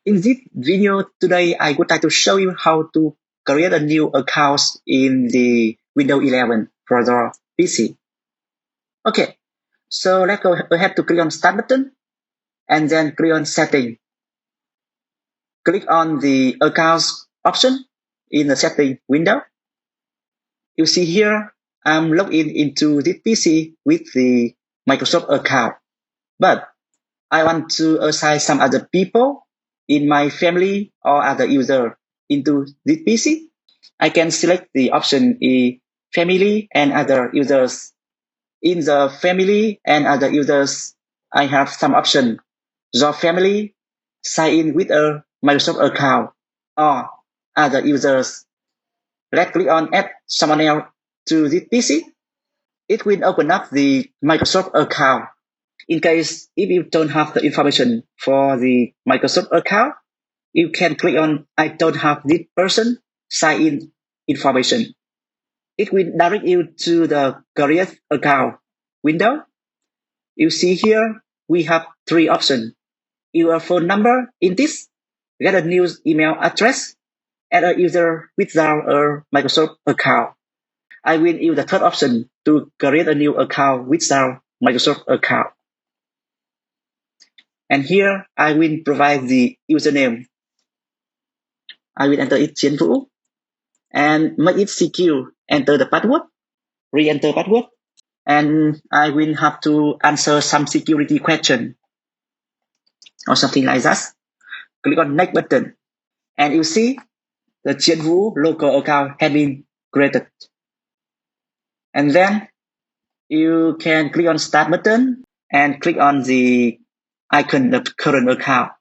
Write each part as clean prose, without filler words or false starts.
In this video today, I would like to show you how to create a new account in the Windows 11 for your PC. Okay, so let's go ahead to click on Start button and then click on Setting. Click on the Accounts option in the Setting window. You see here, I'm logged into this PC with the Microsoft account, but I want to assign some other people in my family or other user into this PC. I can select the option family and other users. In the family and other users, I have some option. Your family, sign in with a Microsoft account, or other users. Let's click on add someone else to this PC. It will open up the Microsoft account. In case if you don't have the information for the Microsoft account, you can click on I don't have this person sign in information. It will direct you to the create account window. You see here we have three options. Your phone number in this, get a new email address, add a user without a Microsoft account. I will use the third option to create a new account without Microsoft account. And here I will provide the username. I will enter it Chiến Vũ and make it secure. Enter the password, re-enter password, and I will have to answer some security question or something like that. Click on next button, and you see the Chiến Vũ local account has been created. And then you can click on start button and click on the icon of current account.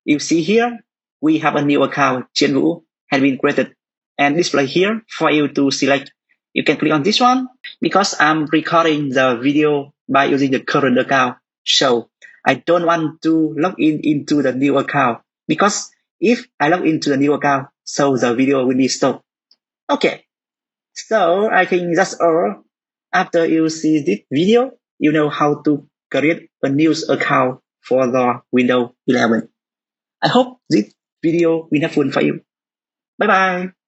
You see here we have a new account, Chiến Vũ has been created and display here for you to select. You can click on this one because I'm recording the video by using the current account. So I don't want to log in into the new account because if I log into the new account, so the video will be stopped. Okay, so I think that's all. After you see this video, you know how to create a new account for the Windows 11. I hope this video will be helpful for you. Bye bye.